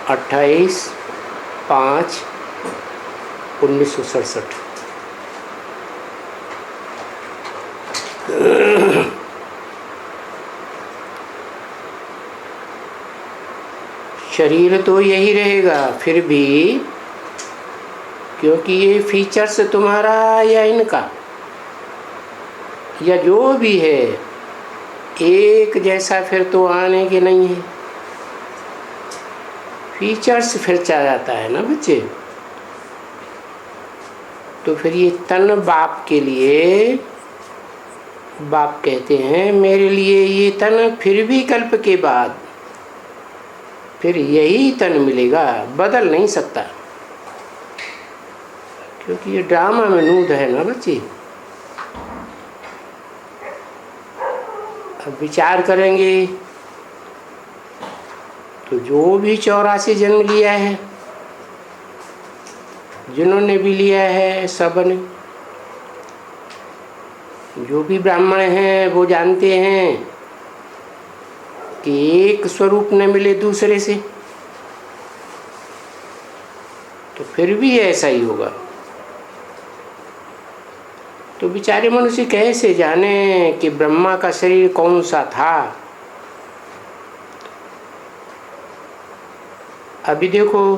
28/5/1967। शरीर तो यही रहेगा फिर भी, क्योंकि ये फीचर्स तुम्हारा या इनका या जो भी है एक जैसा फिर तो आने के नहीं है। फीचर्स फिर चला जाता है ना बच्चे। तो फिर ये तन बाप के लिए, बाप कहते हैं मेरे लिए ये तन फिर भी कल्प के बाद फिर यही तन मिलेगा, बदल नहीं सकता, क्योंकि ये ड्रामा में नूद है ना बच्चे। अब विचार करेंगे तो जो भी 84 जन्म लिया है, जिन्होंने भी लिया है सब ने, जो भी ब्राह्मण हैं वो जानते हैं कि एक स्वरूप न मिले दूसरे से, तो फिर भी ऐसा ही होगा। तो बेचारे मनुष्य कैसे जाने कि ब्रह्मा का शरीर कौन सा था। अभी देखो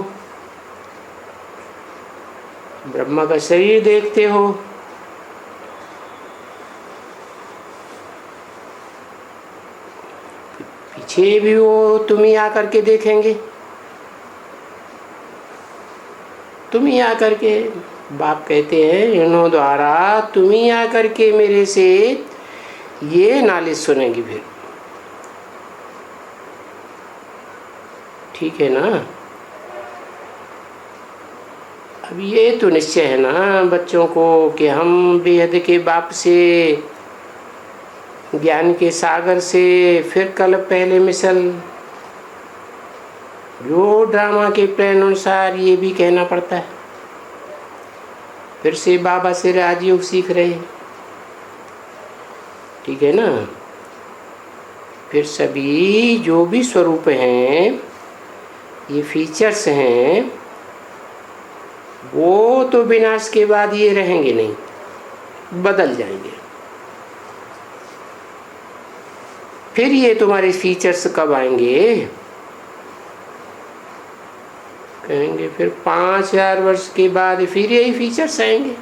ब्रह्मा का शरीर देखते हो, पीछे भी वो तुम ही आकर के देखेंगे, तुम ही आकर के, बाप कहते हैं इन्हों द्वारा तुम ही आकर के मेरे से ये नालिश सुनेंगे फिर। ठीक है ना। अब ये तो निश्चय है ना बच्चों को कि हम बेहद के बाप से, ज्ञान के सागर से फिर कल पहले मिसल, जो ड्रामा के प्लान अनुसार ये भी कहना पड़ता है, फिर से बाबा से राजयोग सीख रहे। ठीक है ना। फिर सभी जो भी स्वरूप हैं, ये फीचर्स हैं, वो तो विनाश के बाद ये रहेंगे नहीं, बदल जाएंगे। फिर ये तुम्हारे फीचर्स कब आएंगे? कहेंगे फिर 5000 वर्ष के बाद फिर यही फीचर्स आएंगे।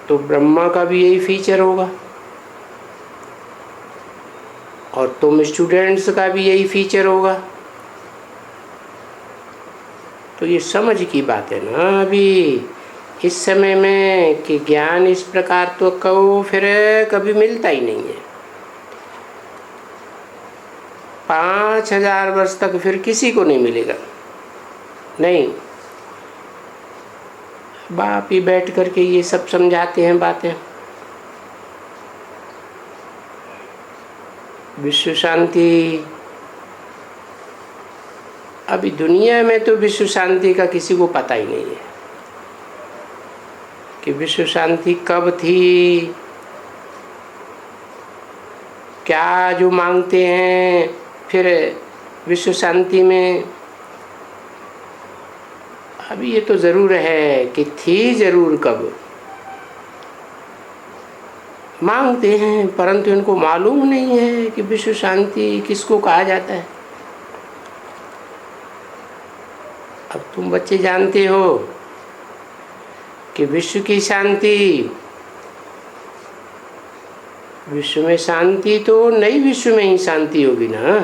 तो ब्रह्मा का भी यही फीचर होगा और तुम स्टूडेंट्स का भी यही फीचर होगा। तो ये समझ की बात है ना अभी इस समय में कि ज्ञान इस प्रकार तो कहो फिर कभी मिलता ही नहीं है। 5000 वर्ष तक फिर किसी को नहीं मिलेगा। नहीं, बाप ही बैठ करके ये सब समझाते हैं बातें। विश्व शांति, अभी दुनिया में तो विश्व शांति का किसी को पता ही नहीं है कि विश्व शांति कब थी, क्या जो मांगते हैं फिर विश्व शांति में। अभी ये तो ज़रूर है कि थी ज़रूर, कब मांगते हैं, परंतु इनको मालूम नहीं है कि विश्व शांति किसको कहा जाता है। अब तुम बच्चे जानते हो कि विश्व की शांति, विश्व में शांति तो नई विश्व में ही शांति होगी ना।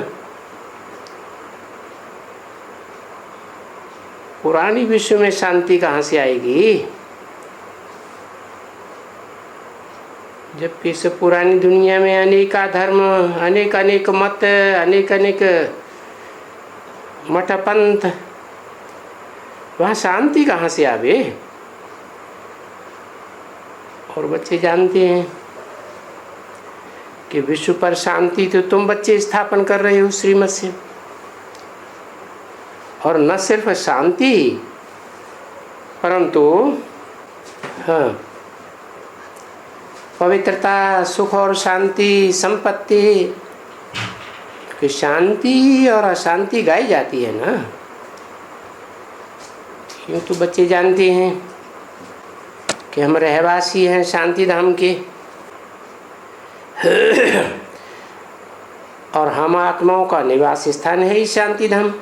पुरानी विश्व में शांति कहाँ से आएगी, जबकि इस पुरानी दुनिया में अनेका धर्म, अनेक अनेक मत, अनेक अनेक मठ पंथ, वहाँ शांति कहाँ से आवे। और बच्चे जानते हैं कि विश्व पर शांति तो तुम बच्चे स्थापन कर रहे हो श्रीमत से। और न सिर्फ शांति परंतु हाँ पवित्रता, सुख और शांति, संपत्ति। कि शांति और अशांति गाई जाती है ना। यूँ तो बच्चे जानते हैं कि हम रहवासी हैं शांति धाम के और हम आत्माओं का निवास स्थान है ही शांति धाम।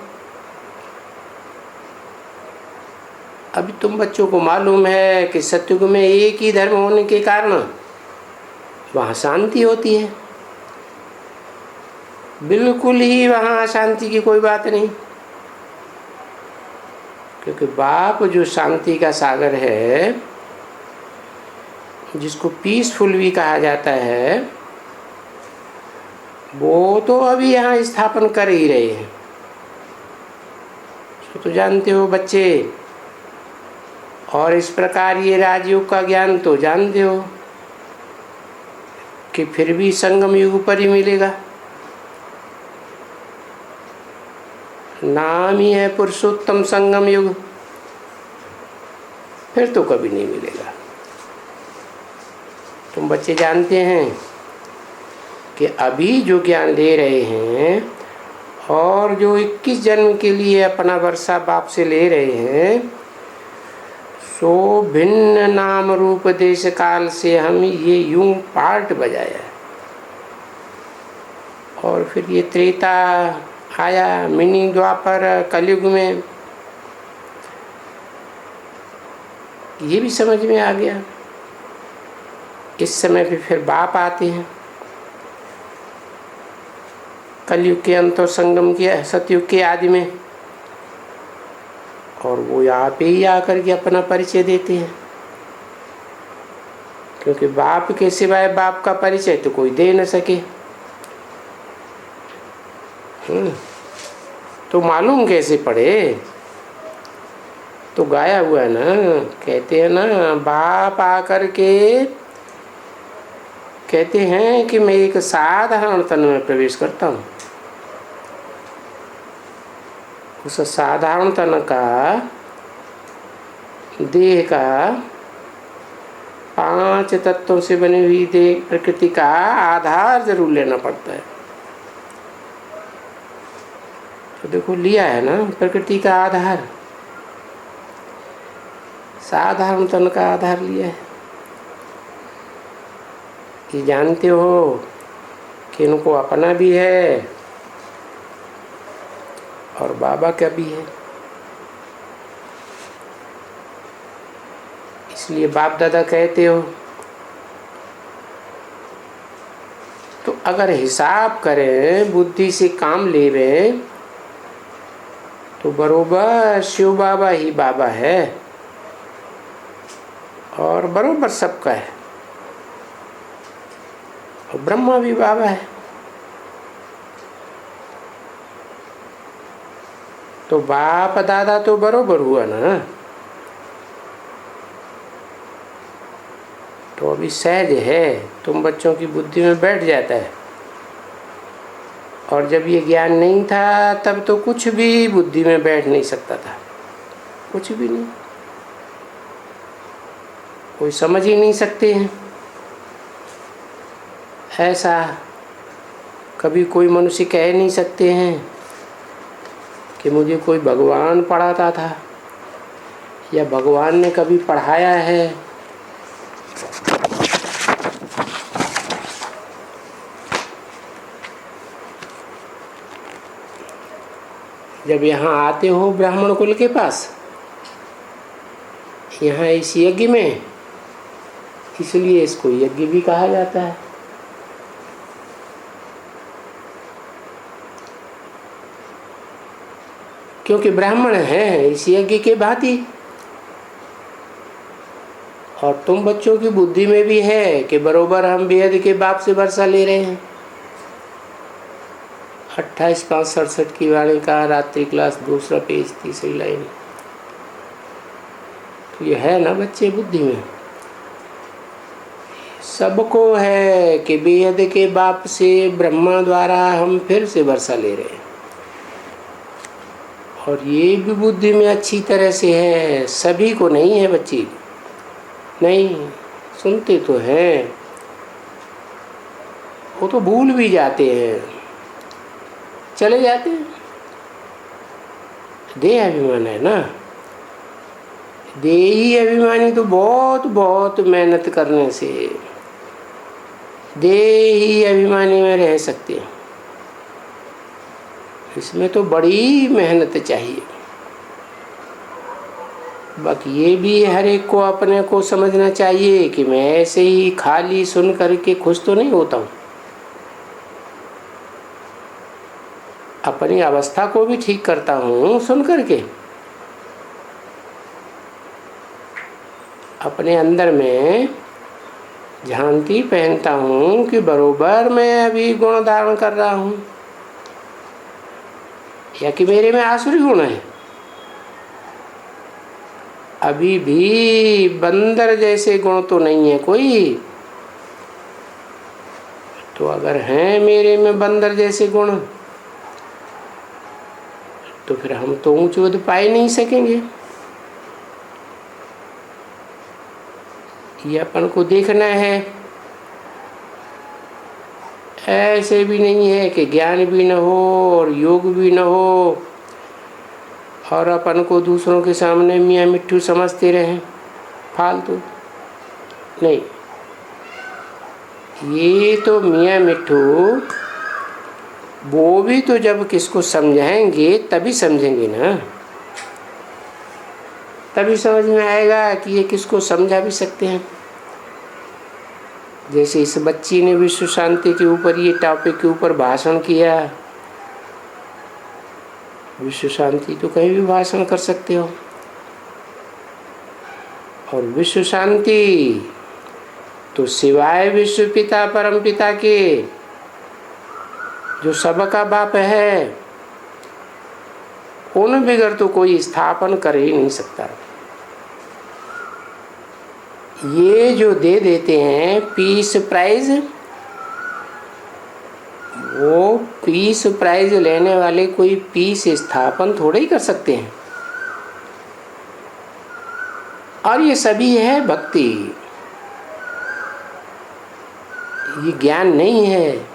अभी तुम बच्चों को मालूम है कि सतयुग में एक ही धर्म होने के कारण वहाँ शांति होती है, बिल्कुल ही वहाँ अशांति की कोई बात नहीं। क्योंकि बाप जो शांति का सागर है, जिसको पीसफुल भी कहा जाता है, वो तो अभी यहाँ स्थापन कर ही रहे हैं। तो जानते हो बच्चे, और इस प्रकार ये राजयोग का ज्ञान तो जानते हो कि फिर भी संगम युग पर ही मिलेगा। नाम ही है पुरुषोत्तम संगम युग, फिर तो कभी नहीं मिलेगा। तुम बच्चे जानते हैं कि अभी जो ज्ञान ले रहे हैं और जो 21 जन्म के लिए अपना वर्षा बाप से ले रहे हैं, सो भिन्न नाम रूप देश काल से हम ये यूं पार्ट बजाया है। और फिर ये त्रेता आया, मिनी द्वापर, कलयुग में ये भी समझ में आ गया। इस समय पे फिर बाप आते हैं, कलयुग के अंत और संगम के सतयुग के आदि में, और वो यहाँ पे ही आकर के अपना परिचय देते हैं। क्योंकि बाप के सिवाय बाप का परिचय तो कोई दे न सके। तो मालूम कैसे पड़े? तो गाया हुआ है ना, कहते हैं ना, बाप आकर के कहते हैं कि मैं एक साधारण तन में प्रवेश करता हूँ। उस साधारण तन का, देह का, 5 तत्वों से बनी हुई देह प्रकृति का आधार जरूर लेना पड़ता है। तो देखो लिया है ना प्रकृति का आधार, साधारण तन का आधार लिया है। ये जानते हो कि इनको अपना भी है और बाबा का भी है। इसलिए बाप दादा कहते हो। तो अगर हिसाब करें, बुद्धि से काम लेवें, तो बरोबर शिव बाबा ही बाबा है और बरोबर सबका है, और ब्रह्मा भी बाबा है। तो बाप दादा तो बरोबर हुआ ना। तो अभी सहज है, तुम बच्चों की बुद्धि में बैठ जाता है। और जब ये ज्ञान नहीं था तब तो कुछ भी बुद्धि में बैठ नहीं सकता था, कुछ भी नहीं, कोई समझ ही नहीं सकते हैं। ऐसा कभी कोई मनुष्य कह नहीं सकते हैं कि मुझे कोई भगवान पढ़ाता था या भगवान ने कभी पढ़ाया है। जब यहाँ आते हो ब्राह्मण कुल के पास, यहाँ इस यज्ञ में, इसलिए इसको यज्ञ भी कहा जाता है। क्योंकि ब्राह्मण हैं इस यज्ञ के भांति। और तुम बच्चों की बुद्धि में भी है कि बरोबर हम बेहद के बाप से वर्षा ले रहे हैं। 28-5-67 की वाणी का रात्रि क्लास, दूसरा पेज, तीसरी लाइन। तो ये है ना बच्चे बुद्धि में, सबको है कि बेहद के बाप से ब्रह्मा द्वारा हम फिर से वर्षा ले रहे हैं। और ये भी बुद्धि में अच्छी तरह से है, सभी को नहीं है बच्ची, नहीं सुनते तो हैं वो तो भूल भी जाते हैं, चले जाते हैं। देह अभिमान है ना, देही अभिमानी तो बहुत बहुत मेहनत करने से देही अभिमानी में रह सकते हैं। इसमें तो बड़ी मेहनत चाहिए। बाकी ये भी हर एक को अपने को समझना चाहिए कि मैं ऐसे ही खाली सुन करके खुश तो नहीं होता हूँ। अपनी अवस्था को भी ठीक करता हूँ सुन करके। अपने अंदर में झांकी पहनता हूँ कि बरोबर मैं अभी गुण धारण कर रहा हूँ, या कि मेरे में आसुरी गुण है। अभी भी बंदर जैसे गुण तो नहीं है कोई। तो अगर हैं मेरे में बंदर जैसे गुण, तो फिर हम तो ऊंच उद पाए नहीं सकेंगे। ये अपन को देखना है। ऐसे भी नहीं है कि ज्ञान भी न हो और योग भी न हो और अपन को दूसरों के सामने मियाँ मिट्ठू समझते रहें फालतू। नहीं, ये तो मियाँ मिट्ठू वो भी तो जब किसको समझाएंगे तभी समझेंगे ना, तभी समझ में आएगा कि ये किसको समझा भी सकते हैं। जैसे इस बच्ची ने विश्व शांति के ऊपर, ये टॉपिक के ऊपर भाषण किया। विश्व शांति तो कहीं भी भाषण कर सकते हो, और विश्व शांति तो सिवाय विश्व पिता परम पिता के, जो सबका बाप है, उन बिगड़ तो कोई स्थापन कर ही नहीं सकता। ये जो दे देते हैं पीस प्राइज, वो पीस प्राइज लेने वाले कोई पीस स्थापन थोड़े ही कर सकते हैं। और ये सभी है भक्ति, ये ज्ञान नहीं है।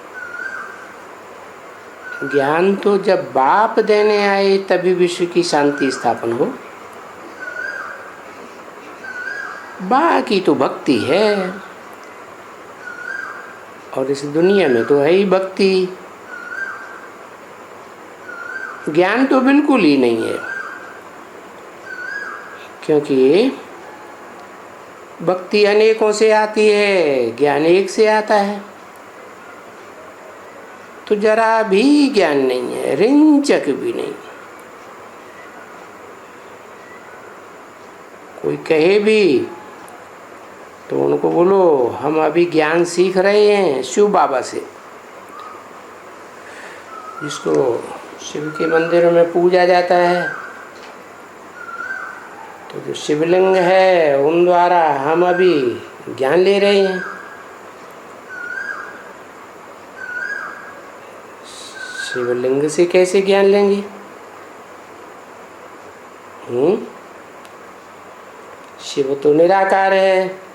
ज्ञान तो जब बाप देने आए तभी विश्व की शांति स्थापन हो। बाकी तो भक्ति है, और इस दुनिया में तो है ही भक्ति। ज्ञान तो बिल्कुल ही नहीं है, क्योंकि भक्ति अनेकों से आती है, ज्ञान एक से आता है। तो जरा भी ज्ञान नहीं है, रिंचक भी नहीं। कोई कहे भी तो उनको बोलो हम अभी ज्ञान सीख रहे हैं शिव बाबा से, जिसको शिव के मंदिरों में पूजा जाता है। तो जो शिवलिंग है उन द्वारा हम अभी ज्ञान ले रहे हैं। शिवलिंग से कैसे ज्ञान लेंगे? शिव तो निराकार है,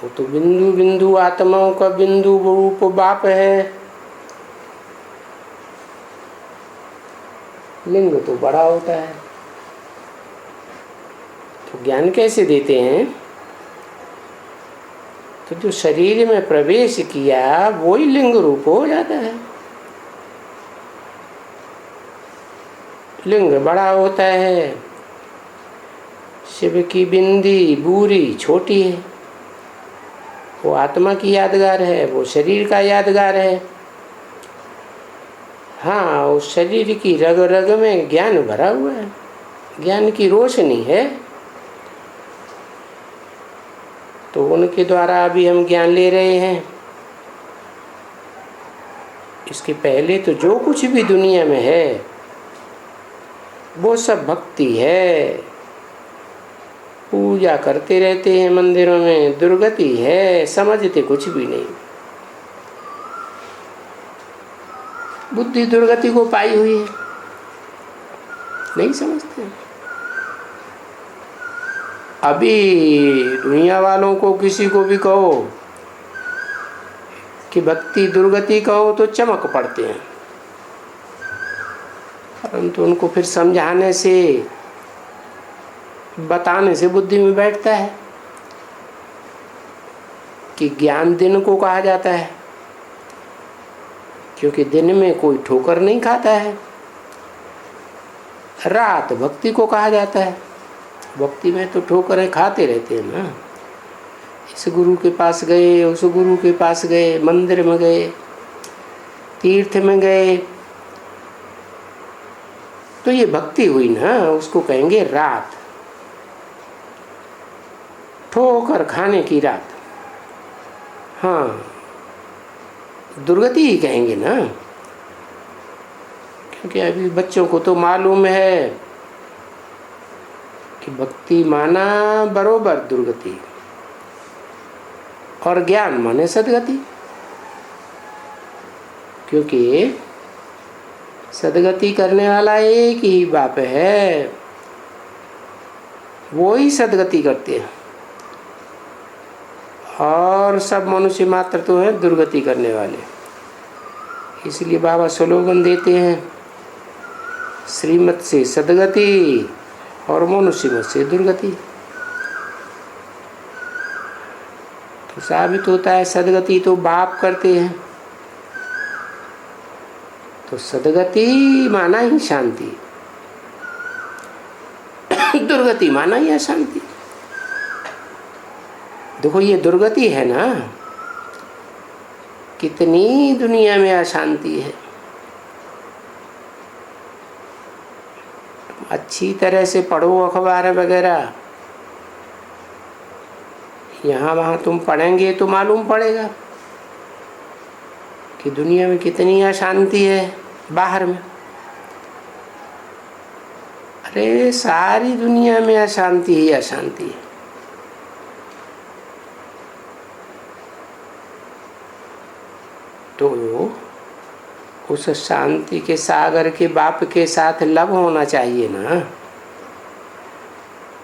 वो तो बिंदु बिंदु आत्माओं का बिंदु रूप बाप है। लिंग तो बड़ा होता है, तो ज्ञान कैसे देते हैं? तो जो शरीर में प्रवेश किया वही लिंग रूप हो जाता है। लिंग बड़ा होता है, शिव की बिंदी बूरी छोटी है। वो आत्मा की यादगार है, वो शरीर का यादगार है। हाँ, उस शरीर की रग रग में ज्ञान भरा हुआ है, ज्ञान की रोशनी है। तो उनके द्वारा अभी हम ज्ञान ले रहे हैं। इसके पहले तो जो कुछ भी दुनिया में है वो सब भक्ति है। पूजा करते रहते हैं मंदिरों में, दुर्गति है, समझते कुछ भी नहीं। बुद्धि दुर्गति को पाई हुई है, नहीं समझते। अभी दुनिया वालों को किसी को भी कहो कि भक्ति दुर्गति कहो तो चमक पड़ते हैं, परंतु उनको फिर समझाने से, बताने से बुद्धि में बैठता है कि ज्ञान दिन को कहा जाता है, क्योंकि दिन में कोई ठोकर नहीं खाता है। रात भक्ति को कहा जाता है, भक्ति में तो ठोकरें खाते रहते हैं ना। इस गुरु के पास गए, उस गुरु के पास गए, मंदिर में गए, तीर्थ में गए, तो ये भक्ति हुई ना, उसको कहेंगे रात, ठोकर खाने की रात। हाँ, दुर्गति ही कहेंगे ना, क्योंकि अभी बच्चों को तो मालूम है कि भक्ति माना बरोबर दुर्गति और ज्ञान माने सदगति, क्योंकि सदगति करने वाला एक ही बाप है, वो ही सदगति करते हैं, और सब मनुष्य मात्र तो है दुर्गति करने वाले। इसलिए बाबा स्लोगन देते हैं, श्रीमत से सदगति और मनुष्य मत से दुर्गति। तो साबित होता है सदगति तो बाप करते हैं, तो सदगति माना ही शांति, दुर्गति माना ही अशांति। देखो ये दुर्गति है ना, कितनी दुनिया में अशांति है। अच्छी तरह से पढ़ो अखबार वगैरह, यहाँ वहाँ तुम पढ़ेंगे तो मालूम पड़ेगा कि दुनिया में कितनी अशांति है बाहर में। अरे सारी दुनिया में अशांति ही अशांति है। तो उस शांति के सागर के बाप के साथ लव होना चाहिए ना।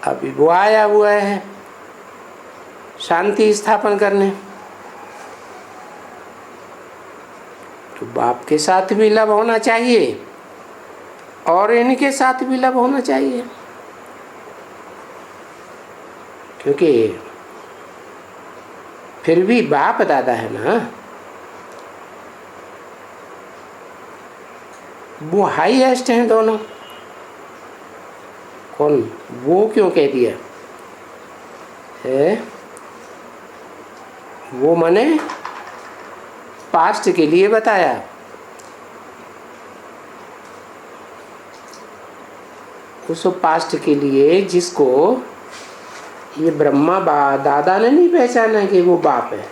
अभी वो आया हुआ है शांति स्थापन करने, तो बाप के साथ भी लव होना चाहिए और इनके साथ भी लव होना चाहिए, क्योंकि फिर भी बाप दादा है ना, वो हाईएस्ट हैं दोनों। कौन वो क्यों कह दिया है? वो मैंने पास्ट के लिए बताया, उस पास्ट के लिए जिसको ये ब्रह्मा दादा ने नहीं पहचाना कि वो बाप है,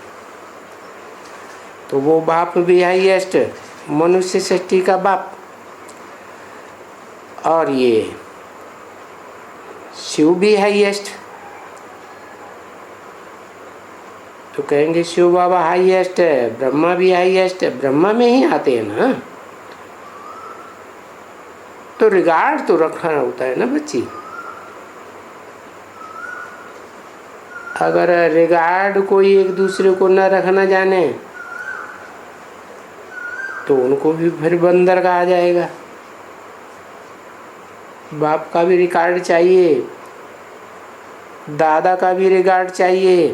तो वो बाप भी हाईएस्ट, मनुष्य सृष्टि का बाप। और ये शिव भी हाईएस्ट, तो कहेंगे शिव बाबा हाईएस्ट है, ब्रह्मा भी हाईएस्ट है, ब्रह्मा में ही आते हैं ना। तो रिगार्ड तो रखना होता है ना बच्ची। अगर रिगार्ड कोई एक दूसरे को न रखना जाने तो उनको भी फिर बंदर कहा जाएगा। बाप का भी रिकॉर्ड चाहिए, दादा का भी रिकॉर्ड चाहिए,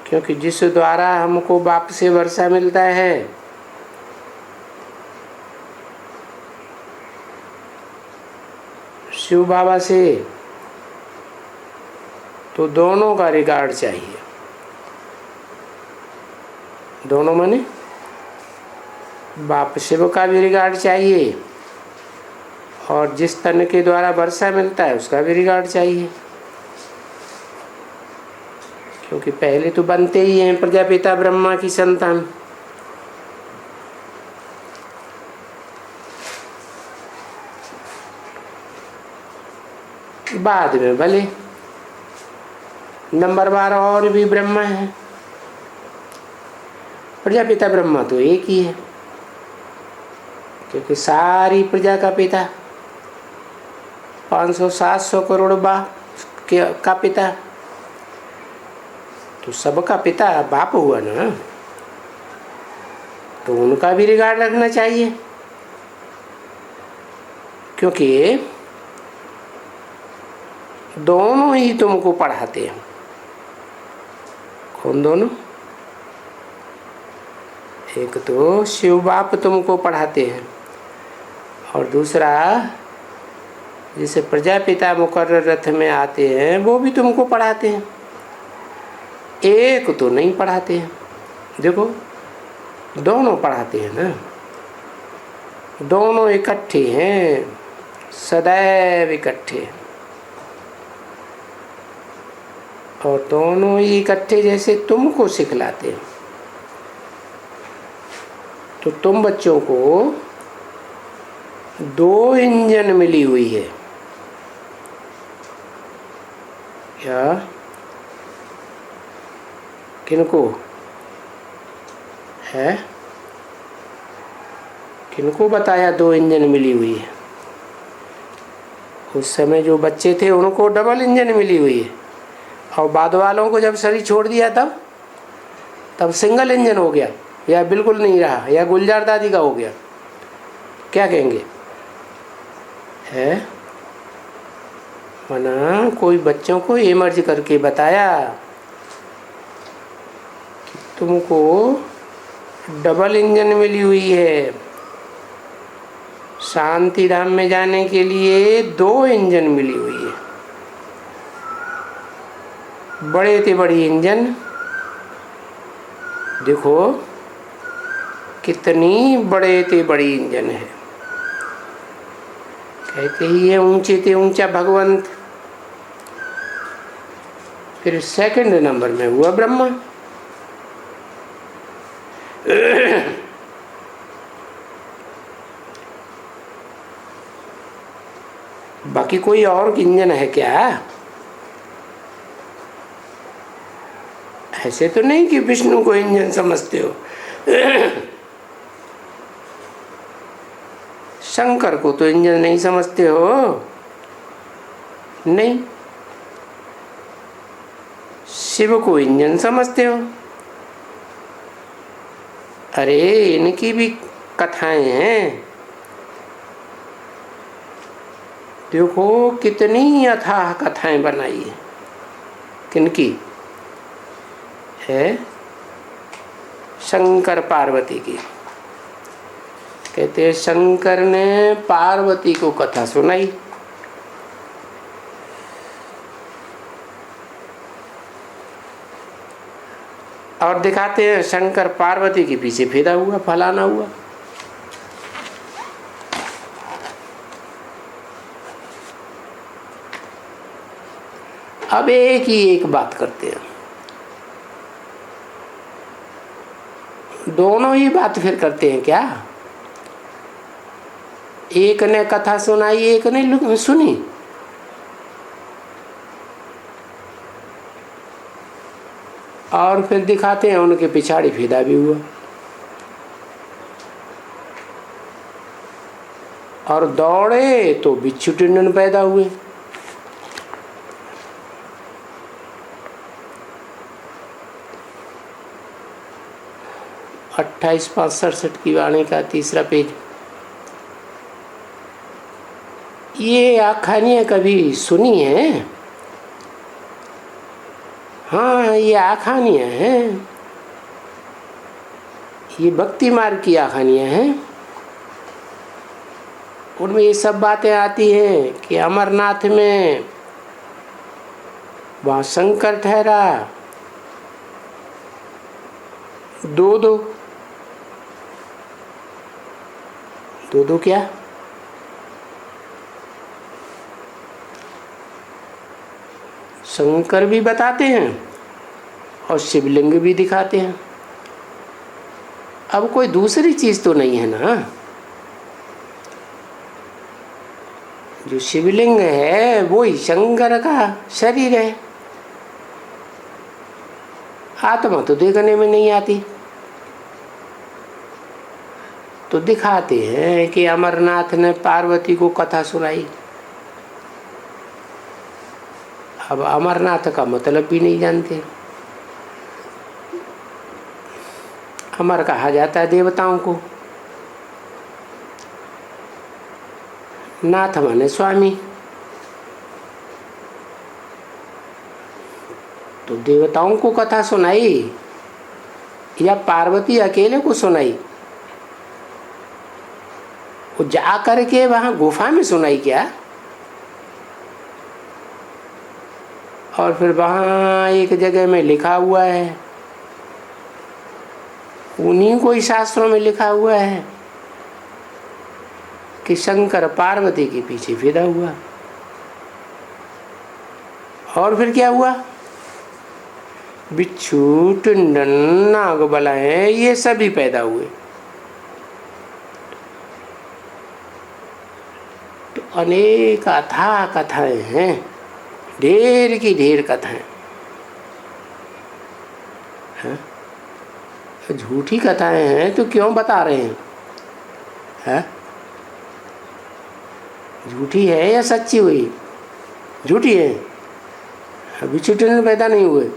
क्योंकि जिस द्वारा हमको बाप से वर्षा मिलता है, शिव बाबा से, तो दोनों का रिकॉर्ड चाहिए। दोनों माने बाप शिव का भी रिकॉर्ड चाहिए और जिस तन के द्वारा वर्षा मिलता है उसका भी रिकॉर्ड चाहिए, क्योंकि पहले तो बनते ही हैं प्रजापिता ब्रह्मा की संतान। बाद में भले नंबर 12 और भी ब्रह्मा है, प्रजापिता ब्रह्मा तो एक ही है, क्योंकि सारी प्रजा का पिता 500-700 करोड़ का पिता तो सबका पिता बाप हुआ ना, तो उनका भी रिगार्ड रखना चाहिए, क्योंकि दोनों ही तुमको पढ़ाते हैं। कौन दोनों? एक तो शिव बाप तुमको पढ़ाते हैं, और दूसरा जिसे प्रजापिता मुकर्रर रथ में आते हैं वो भी तुमको पढ़ाते हैं। एक तो नहीं पढ़ाते हैं। देखो, दोनों पढ़ाते हैं ना, दोनों इकट्ठे हैं, सदैव इकट्ठे हैं, और दोनों ही इकट्ठे जैसे तुमको सिखलाते हैं। तो तुम बच्चों को 2 इंजन मिली हुई है। क्या? किनको है? किनको बताया 2 इंजन मिली हुई है? उस समय जो बच्चे थे उनको डबल इंजन मिली हुई है, और बाद वालों को जब शरीर छोड़ दिया तब सिंगल इंजन हो गया, या बिल्कुल नहीं रहा, या गुलजार दादी का हो गया। क्या कहेंगे? है मना कोई बच्चों को इमर्ज करके बताया कि तुमको डबल इंजन मिली हुई है। शांति धाम में जाने के लिए 2 इंजन मिली हुई है। बड़े ते बड़ी इंजन देखो, कितनी बड़े ते बड़ी इंजन है। कहते ही है ऊंचे ते ऊंचा भगवंत, फिर सेकंड नंबर में हुआ ब्रह्मा। बाकी कोई और इंजन है क्या? ऐसे तो नहीं कि विष्णु को इंजन समझते हो। शंकर को तो इंजन नहीं समझते हो? नहीं। शिव को इंजन समझते हो? अरे इनकी भी कथाएं हैं, देखो कितनी अथाह कथाएं बनाई है। किनकी है? शंकर पार्वती की। कहते शंकर ने पार्वती को कथा सुनाई। और दिखाते हैं शंकर पार्वती के पीछे फिदा हुआ, फलाना हुआ। अब एक ही एक बात करते हैं, दोनों ही बात फिर करते हैं क्या? एक ने कथा सुनाई, एक ने सुनी। और फिर दिखाते हैं उनके पिछाड़ी फिदा भी हुआ। और दौड़े तो बिच्छू टिंडन पैदा हुए। अट्ठाईस 567 की वाणी का 3रा पेज। ये आखानियाँ कभी सुनी है? हाँ, ये आखानियाँ हैं, ये भक्ति मार्ग की आखानियाँ हैं। उनमें ये सब बातें आती हैं कि अमरनाथ में वहाँ शंकर ठहरा, दो क्या? शंकर भी बताते हैं और शिवलिंग भी दिखाते हैं। अब कोई दूसरी चीज तो नहीं है ना। जो शिवलिंग है वो ही शंकर का शरीर है। आत्मा तो देखने में नहीं आती। तो दिखाते हैं कि अमरनाथ ने पार्वती को कथा सुनाई। अब अमरनाथ का मतलब भी नहीं जानते। अमर कहा जाता है देवताओं को। नाथ माने स्वामी। तो देवताओं को कथा सुनाई या पार्वती अकेले को सुनाई? वो जा करके वहां गुफा में सुनाई क्या? और फिर वहां एक जगह में लिखा हुआ है, उन्हीं को ही शास्त्रों में लिखा हुआ है कि शंकर पार्वती के पीछे फिदा हुआ। और फिर क्या हुआ? बिच्छू, टुंडन, नाग बलाएं ये सभी पैदा हुए। तो अनेक अथाह कथाएं हैं, ढेर की ढेर कथाएं हैं। झूठी कथाएं हैं तो क्यों बता रहे हैं? है झूठी है या सच्ची हुई? झूठी है। अभी छुट्टी पैदा नहीं हुए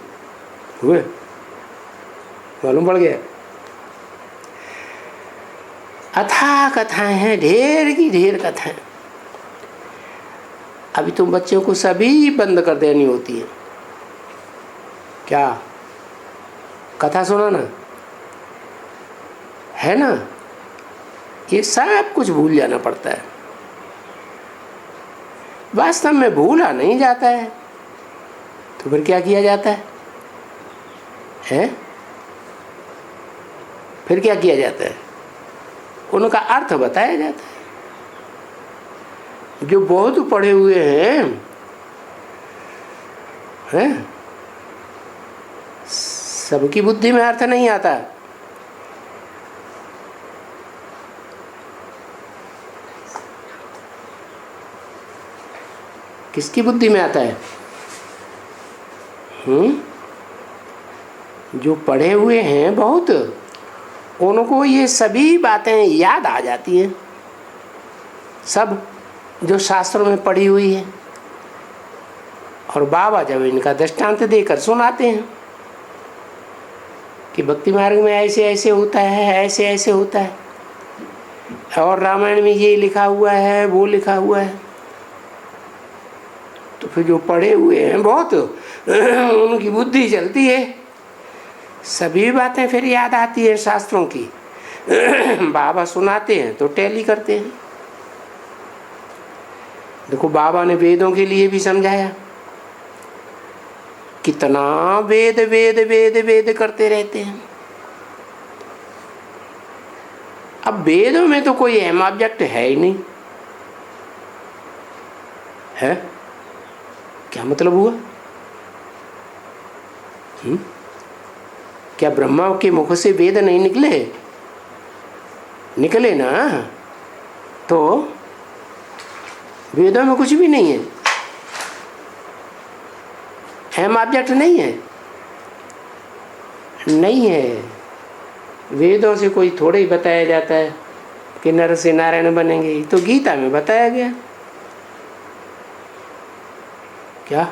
मालूम पड़ गया। अथाह कथाएं हैं, ढेर की ढेर कथाएं। अभी तुम बच्चों को सभी बंद कर देनी होती है। क्या कथा सुनाना है ना? ये सब कुछ भूल जाना पड़ता है। वास्तव में भूला नहीं जाता है तो फिर क्या किया जाता है? फिर क्या किया जाता है? उनका अर्थ बताया जाता है। जो बहुत पढ़े हुए हैं सबकी बुद्धि में अर्थ नहीं आता। किसकी बुद्धि में आता है? जो पढ़े हुए हैं बहुत, उनको ये सभी बातें याद आ जाती हैं, सब जो शास्त्रों में पढ़ी हुई है। और बाबा जब इनका दृष्टांत देकर सुनाते हैं कि भक्ति मार्ग में ऐसे ऐसे होता है, ऐसे ऐसे होता है, और रामायण में ये लिखा हुआ है, वो लिखा हुआ है, तो फिर जो पढ़े हुए हैं बहुत उनकी बुद्धि चलती है, सभी बातें फिर याद आती है शास्त्रों की। बाबा सुनाते हैं तो टैली करते हैं। देखो बाबा ने वेदों के लिए भी समझाया, कितना वेद वेद वेद वेद करते रहते हैं। अब वेदों में तो कोई अहम ऑब्जेक्ट है ही नहीं है। क्या मतलब हुआ? क्या ब्रह्मा के मुख से वेद नहीं निकले? निकले ना। तो वेदों में कुछ भी नहीं है, अहम ऑब्जेक्ट नहीं है, नहीं है। वेदों से कोई थोड़ा ही बताया जाता है कि नर से नारायण बनेंगे, तो गीता में बताया गया। क्या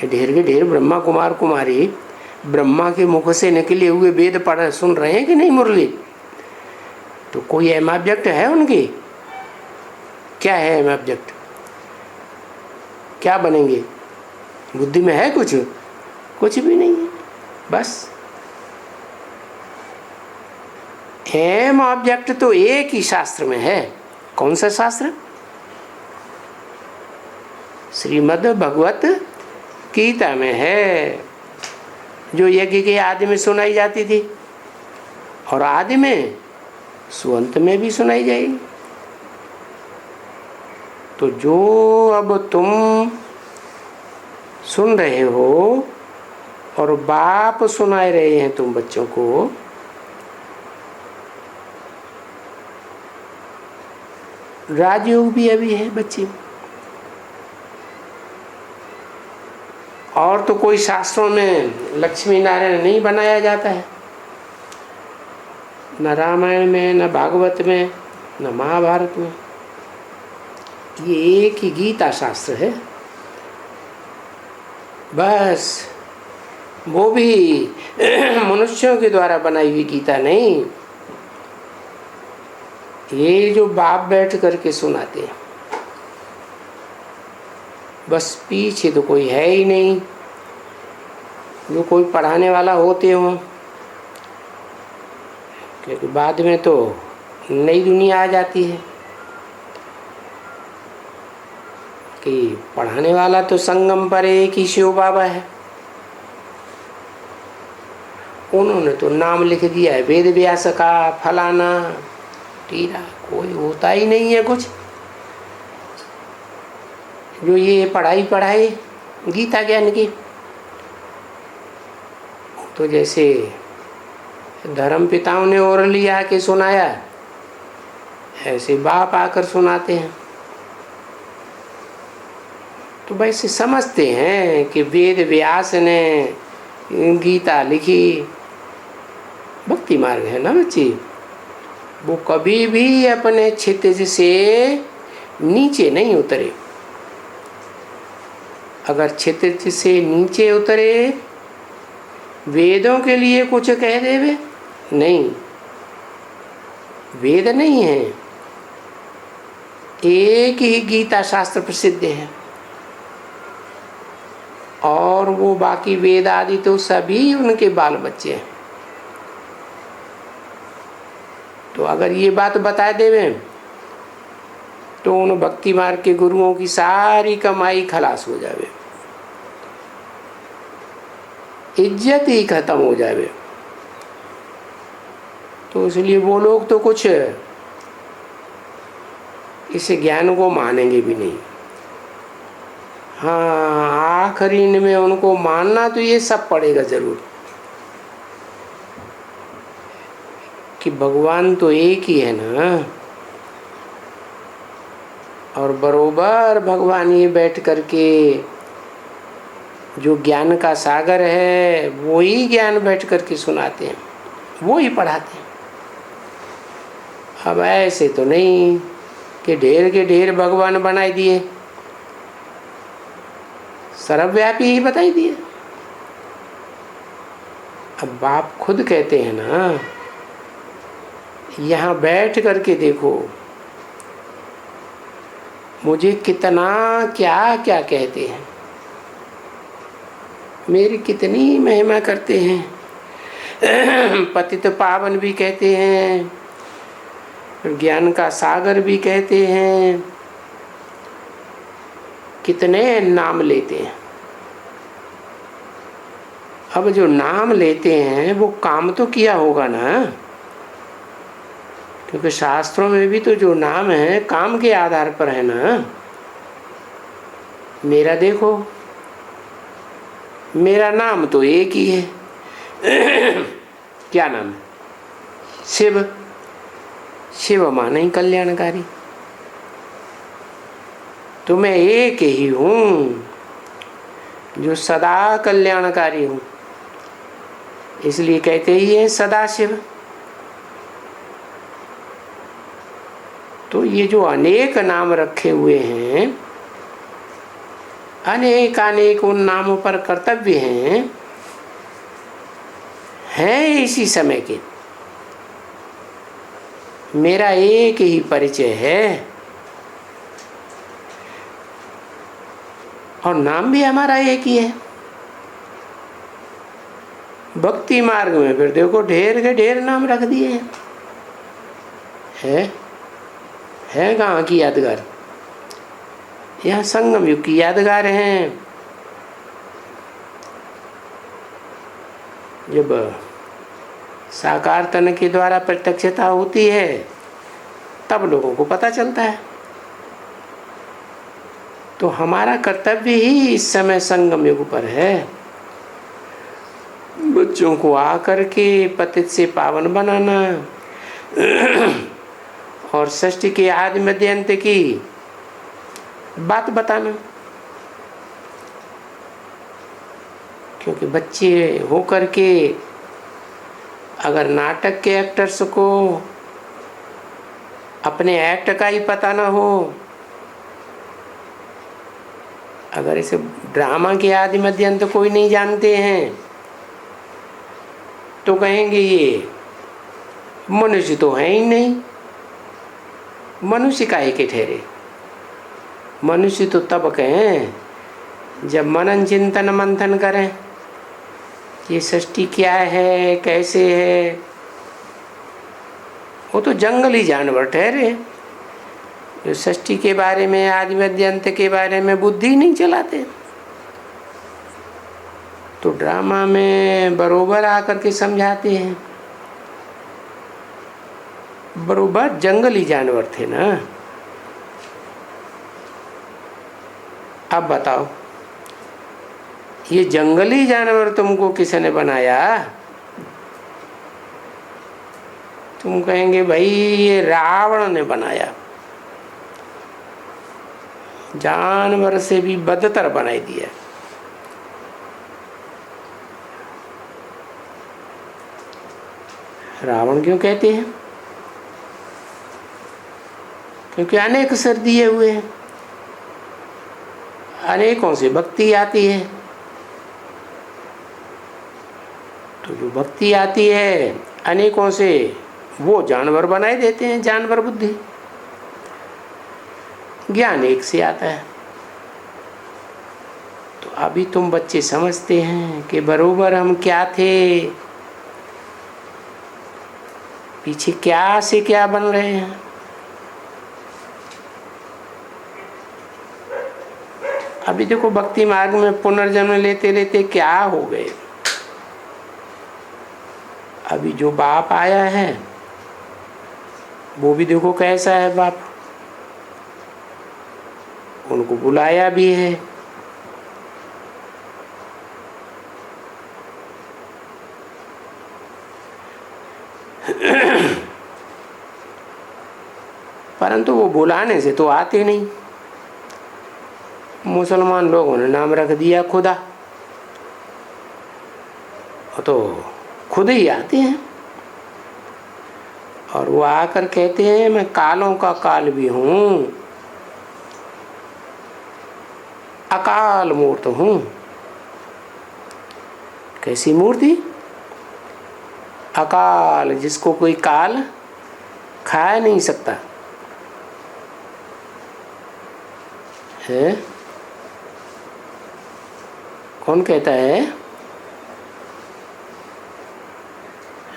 ढेर के ढेर ब्रह्मा कुमार कुमारी ब्रह्मा के मुख से निकले हुए वेद पढ़ सुन रहे हैं कि नहीं मुरली? तो कोई अहम ऑब्जेक्ट है उनकी? क्या है अहम ऑब्जेक्ट? क्या बनेंगे? बुद्धि में है कुछ? कुछ भी नहीं है। बस अहम ऑब्जेक्ट तो एक ही शास्त्र में है। कौन सा शास्त्र? श्रीमद् भगवत गीता में है, जो यज्ञ के आदि में सुनाई जाती थी और आदि में सुअंत में भी सुनाई जाएगी। तो जो अब तुम सुन रहे हो और बाप सुनाए रहे हैं तुम बच्चों को, राजयोग भी अभी है बच्चे। और तो कोई शास्त्रों में लक्ष्मी नारायण नहीं बनाया जाता है, न रामायण में, न भागवत में, न महाभारत में। ये एक ही गीता शास्त्र है। बस वो भी मनुष्यों के द्वारा बनाई हुई गीता नहीं, ये जो बाप बैठ करके सुनाते हैं। बस पीछे तो कोई है ही नहीं जो कोई पढ़ाने वाला होते हो, क्योंकि बाद में तो नई दुनिया आ जाती है कि पढ़ाने वाला तो संगम पर एक ही शिव बाबा है। उन्होंने तो नाम लिख दिया है वेद व्यास का, फलाना टीरा, कोई होता ही नहीं है कुछ जो ये पढ़ाई गीता ज्ञान की। तो जैसे धर्म पिताओं ने ओरली आके सुनाया, ऐसे बाप आकर सुनाते हैं। तो वैसे समझते हैं कि वेद व्यास ने गीता लिखी, भक्ति मार्ग है ना बच्ची, वो कभी भी अपने क्षितिज से नीचे नहीं उतरे। अगर क्षितिज से नीचे उतरे, वेदों के लिए कुछ कह देवे, नहीं, वेद नहीं है, एक ही गीता शास्त्र प्रसिद्ध है, और वो बाकी वेद आदि तो सभी उनके बाल बच्चे हैं। तो अगर ये बात बता देवे तो उन भक्ति मार्ग के गुरुओं की सारी कमाई खलास हो जावे, इज्जत ही खत्म हो जावे। तो इसलिए वो लोग तो कुछ इस ज्ञान को मानेंगे भी नहीं। हाँ, आखिरी में उनको मानना तो ये सब पड़ेगा जरूर कि भगवान तो एक ही है ना, और बरोबर भगवान ये बैठ करके जो ज्ञान का सागर है वो ही ज्ञान बैठ करके सुनाते हैं, वो ही पढ़ाते हैं। अब ऐसे तो नहीं कि ढेर के ढेर भगवान बनाई दिए, सर्वव्यापी ही बताई दिए। अब बाप खुद कहते हैं ना, यहाँ बैठ करके देखो मुझे कितना क्या क्या कहते हैं, मेरी कितनी महिमा करते हैं। पतित पावन भी कहते हैं, ज्ञान का सागर भी कहते हैं, कितने नाम लेते हैं। अब जो नाम लेते हैं वो काम तो किया होगा ना, क्योंकि शास्त्रों में भी तो जो नाम है काम के आधार पर है ना। मेरा देखो, मेरा नाम तो एक ही है। क्या नाम है? शिव। शिव माने ही कल्याणकारी। तो मैं एक ही हूँ जो सदा कल्याणकारी हूँ, इसलिए कहते ही है सदा शिव। तो ये जो अनेक नाम रखे हुए हैं, अनेक अनेक उन नामों पर कर्तव्य हैं इसी समय के। मेरा एक ही परिचय है और नाम भी हमारा एक ही है। भक्ति मार्ग में फिर देखो ढेर के ढेर नाम रख दिए हैं। है कहाँ की यादगार? यहाँ संगम युग की यादगार हैं। जब साकार तन के द्वारा प्रत्यक्षता होती है तब लोगों को पता चलता है। तो हमारा कर्तव्य ही इस समय संगम युग पर है, बच्चों को आकर के पतित से पावन बनाना और सृष्टि के आदि मध्य अंत की बात बताना। क्योंकि बच्चे होकर के अगर नाटक के एक्टर्स को अपने एक्ट का ही पता ना हो, अगर इसे ड्रामा के आदि मध्य अंत कोई नहीं जानते हैं, तो कहेंगे ये मनुष्य तो है ही नहीं, मनुष्य काहे के ठहरे। मनुष्य तो तब कहें जब मनन चिंतन मंथन करें ये सृष्टि क्या है, कैसे है। वो तो जंगली जानवर ठहरे जो सृष्टि के बारे में, आदि मध्य अंत के बारे में बुद्धि नहीं चलाते। तो ड्रामा में बरोबर आकर के समझाते हैं। बरोबर जंगली जानवर थे ना। अब बताओ ये जंगली जानवर तुमको किसने बनाया। तुम कहेंगे भाई ये रावण ने बनाया, जानवर से भी बदतर बनाई दिया। रावण क्यों कहते हैं? क्योंकि अनेक सिर दिए हुए हैं, अनेकों से भक्ति आती है। तो जो भक्ति आती है अनेकों से, वो जानवर बनाए देते हैं, जानवर बुद्धि। ज्ञान एक से आता है। तो अभी तुम बच्चे समझते हैं कि बरोबर हम क्या थे, पीछे क्या से क्या बन रहे हैं। अभी देखो भक्ति मार्ग में पुनर्जन्म लेते लेते क्या हो गए। अभी जो बाप आया है वो भी देखो कैसा है बाप, उनको बुलाया भी है। परंतु वो बुलाने से तो आते नहीं। मुसलमान लोगों ने नाम रख दिया खुदा, तो खुद ही आते हैं और वो आकर कहते हैं मैं कालों का काल भी हूँ, अकाल मूर्त हूँ। कैसी मूर्ति? अकाल, जिसको कोई काल खा नहीं सकता है। कौन कहता है?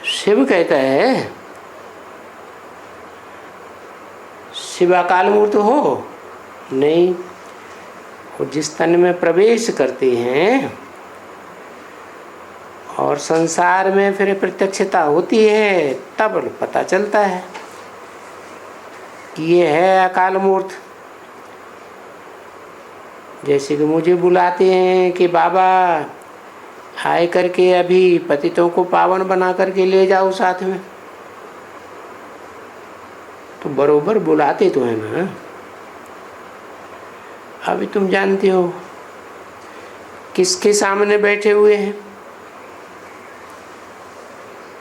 शिव कहता है। शिव अकाल मूर्त हो नहीं। और जिस तन में प्रवेश करते हैं और संसार में फिर प्रत्यक्षता होती है, तब पता चलता है कि ये है अकाल मूर्त। जैसे कि मुझे बुलाते हैं कि बाबा आए करके अभी पतितों को पावन बना करके ले जाओ साथ में, तो बरोबर बुलाते तो है ना। अभी तुम जानते हो किसके सामने बैठे हुए हैं?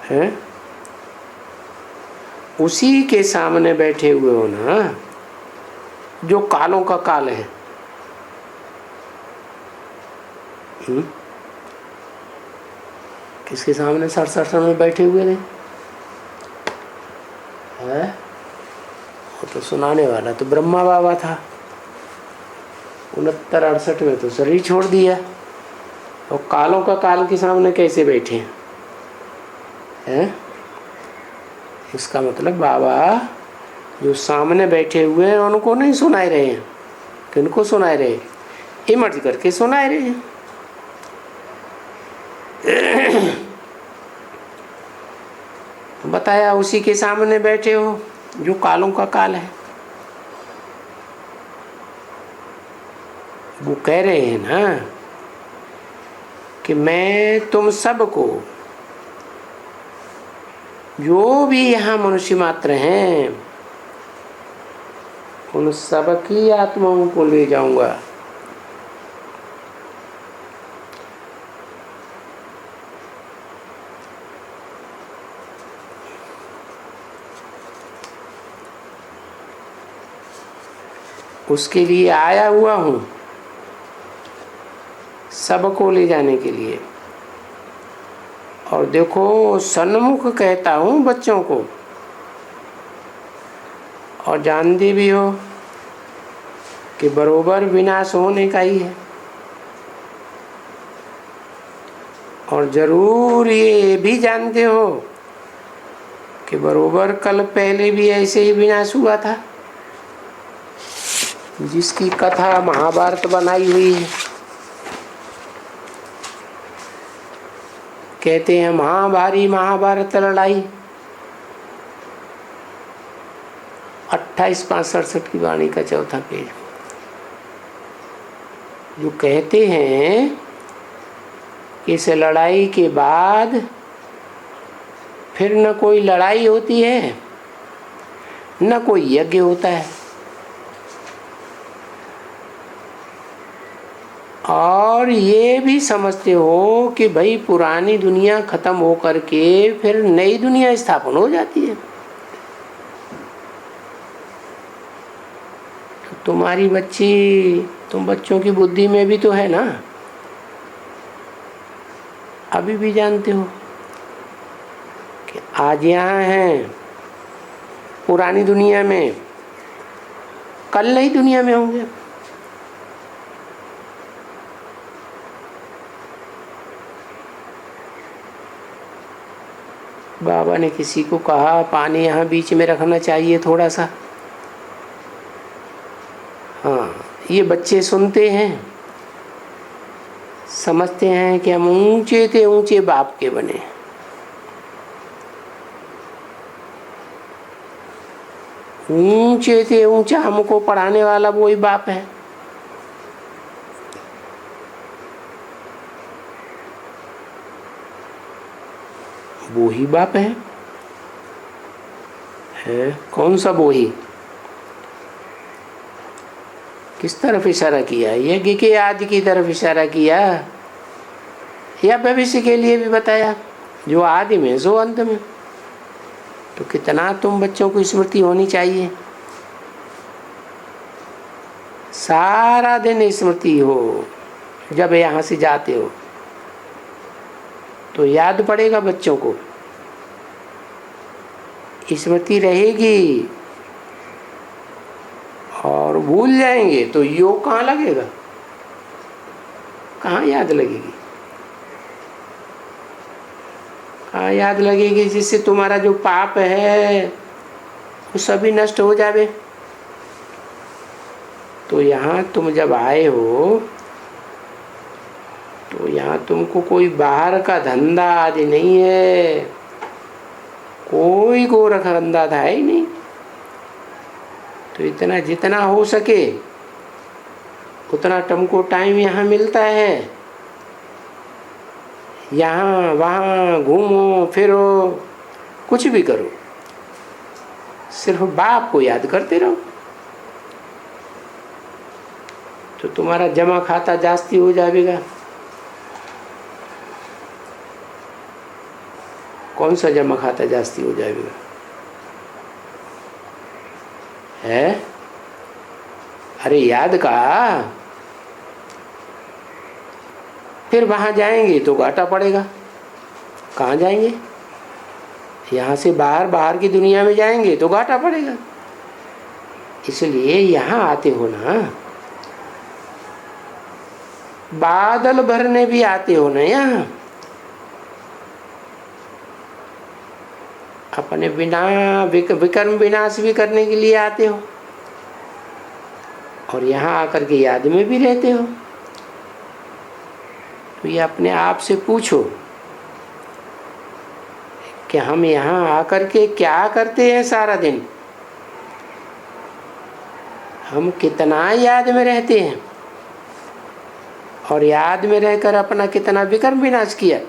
हैं? उसी के सामने बैठे हुए हो ना जो कालों का काल है। किसके सामने सड़सठ में बैठे हुए थे? है? वो तो सुनाने वाला तो ब्रह्मा बाबा था। 69-68 में तो शरीर छोड़ दिया, और कालों का काल के सामने कैसे बैठे हैं? इसका मतलब बाबा जो सामने बैठे हुए हैं उनको नहीं सुनाए रहे हैं। किनको सुनाए रहे? इमर्ज करके सुनाए रहे हैं। बताया उसी के सामने बैठे हो जो कालों का काल है। वो कह रहे हैं ना कि मैं तुम सबको, जो भी यहाँ मनुष्य मात्र हैं, उन सबकी आत्माओं को ले जाऊंगा। उसके लिए आया हुआ हूँ, सबको ले जाने के लिए। और देखो सन्मुख कहता हूँ बच्चों को, और जानते भी हो कि बरोबर विनाश होने का ही है। और जरूर ये भी जानते हो कि बरोबर कल पहले भी ऐसे ही विनाश हुआ था, जिसकी कथा महाभारत बनाई हुई है। कहते हैं महाभारी महाभारत लड़ाई, 28-5-67 की वाणी का चौथा पेज, जो कहते हैं कि इस लड़ाई के बाद फिर न कोई लड़ाई होती है, न कोई यज्ञ होता है, और ये भी समझते हो कि भाई पुरानी दुनिया खत्म हो करके फिर नई दुनिया स्थापन हो जाती है। तो तुम्हारी बच्ची, तुम बच्चों की बुद्धि में भी तो है ना, अभी भी जानते हो कि आज यहाँ हैं पुरानी दुनिया में, कल नई दुनिया में होंगे। बाबा ने किसी को कहा पानी यहाँ बीच में रखना चाहिए थोड़ा सा। हाँ, ये बच्चे सुनते हैं, समझते हैं कि हम ऊंचे से ऊंचे बाप के बने। ऊंचे से ऊंचा हमको पढ़ाने वाला वही बाप है। वो ही बाप है। कौन सा वो ही? किस तरफ इशारा किया? यज्ञ के आदि की तरफ इशारा किया, या भविष्य के लिए भी बताया, जो आदि में सो अंत में। तो कितना तुम बच्चों को स्मृति होनी चाहिए, सारा दिन स्मृति हो। जब यहाँ से जाते हो तो याद पड़ेगा बच्चों को, स्मृति रहेगी, और भूल जाएंगे तो योग कहाँ लगेगा, कहाँ याद लगेगी, कहाँ याद लगेगी, जिससे तुम्हारा जो पाप है वो सभी नष्ट हो जावे। तो यहाँ तुम जब आए हो तो यहाँ तुमको कोई बाहर का धंधा आदि नहीं है, कोई गोरख धंधा था ही नहीं। तो इतना जितना हो सके उतना तुमको टाइम यहाँ मिलता है, यहाँ वहाँ घूमो फिरो, कुछ भी करो, सिर्फ बाप को याद करते रहो। तो तुम्हारा जमा खाता जास्ती हो जाएगा। कौन सा जमा खाता जास्ती हो जाएगा? है? अरे याद का। फिर वहाँ जाएंगे तो घाटा पड़ेगा। कहाँ जाएंगे? यहाँ से बाहर की दुनिया में जाएंगे तो घाटा पड़ेगा। इसलिए यहाँ आते हो ना, बादल भरने भी आते हो ना, यहाँ अपने बिना विकर्म विनाश भी करने के लिए आते हो, और यहाँ आकर के याद में भी रहते हो। तो ये अपने आप से पूछो कि हम यहाँ आकर के क्या करते हैं सारा दिन, हम कितना याद में रहते हैं, और याद में रहकर अपना कितना विकर्म विनाश किया।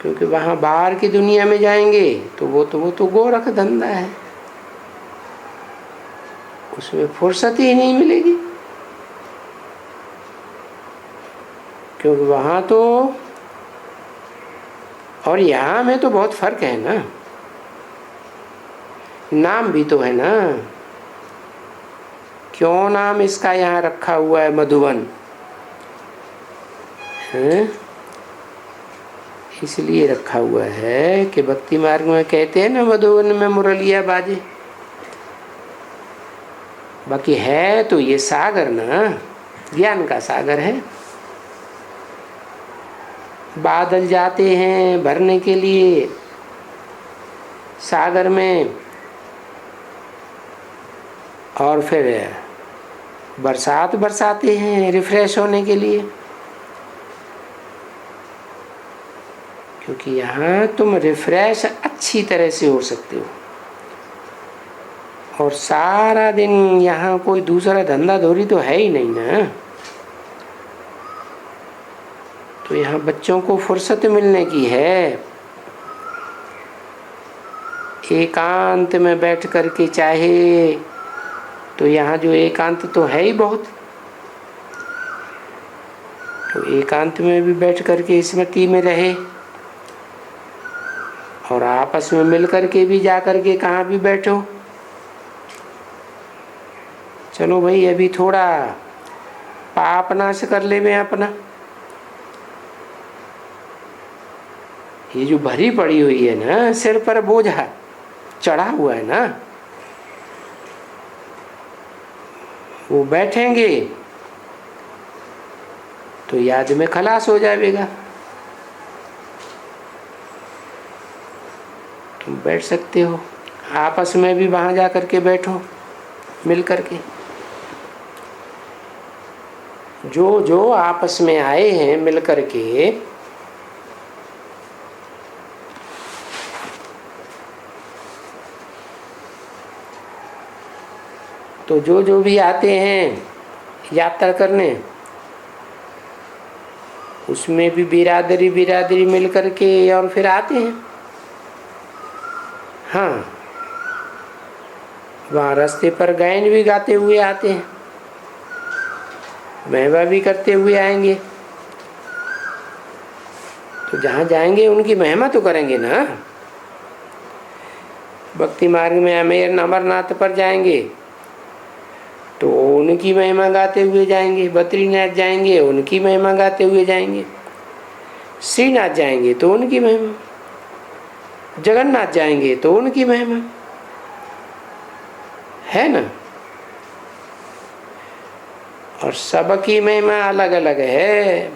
क्योंकि वहाँ बाहर की दुनिया में जाएंगे तो वो तो गोरख धंधा है, उसमें फुर्सत ही नहीं मिलेगी। क्योंकि वहाँ तो और यहाँ में तो बहुत फर्क है ना, नाम भी तो है ना। क्यों नाम इसका यहाँ रखा हुआ है मधुवन है? इसलिए रखा हुआ है कि भक्ति मार्ग में कहते हैं ना, मधुवन में मुरलिया बाजे। बाकी है तो ये सागर ना, ज्ञान का सागर है। बादल जाते हैं भरने के लिए सागर में, और फिर बरसात बरसाते हैं रिफ्रेश होने के लिए, क्योंकि यहाँ तुम रिफ्रेश अच्छी तरह से हो सकते हो। और सारा दिन यहाँ कोई दूसरा धंधा धोरी तो है ही नहीं ना, तो यहाँ बच्चों को फुर्सत मिलने की है। एकांत में बैठ कर के चाहे तो यहाँ जो एकांत तो है ही बहुत, तो एकांत में भी बैठ कर के स्मृति में रहे, और आपस में मिल कर के भी जा कर के कहाँ भी बैठो। चलो भाई अभी थोड़ा पाप नाश कर ले में अपना, ये जो भरी पड़ी हुई है ना, सिर पर बोझा चढ़ा हुआ है ना, वो बैठेंगे तो याद में खलास हो जाएगा। तुम बैठ सकते हो, आपस में भी वहां जा करके बैठो मिल करके। जो जो आपस में आए हैं मिल करके, तो जो जो भी आते हैं यात्रा करने, उसमें भी बिरादरी बिरादरी मिल करके और फिर आते हैं। हाँ, वहाँ रास्ते पर गायन भी गाते हुए आते हैं, महवा भी करते हुए आएंगे। तो जहाँ जाएंगे उनकी महिमा तो करेंगे ना। भक्ति मार्ग में अमरनाथ पर जाएंगे तो उनकी महिमा गाते हुए जाएंगे, बद्रीनाथ जाएंगे उनकी महिमा गाते हुए जाएंगे, श्रीनाथ जाएंगे तो उनकी महिमा, जगन्नाथ जाएंगे तो उनकी महिमा, है ना। और सबकी महिमा अलग अलग है।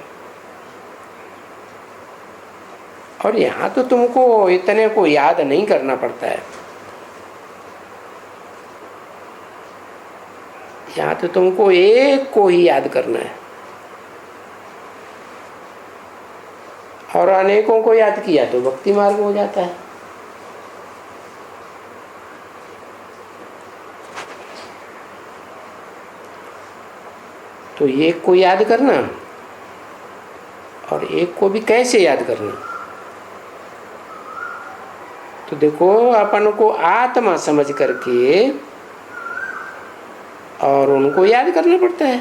और यहाँ तो तुमको इतने को याद नहीं करना पड़ता है, यहाँ तो तुमको एक को ही याद करना है। और अनेकों को याद किया तो भक्ति मार्ग हो जाता है। तो एक को याद करना, और एक को भी कैसे याद करना, तो देखो अपन को आत्मा समझ करके और उनको याद करना पड़ता है।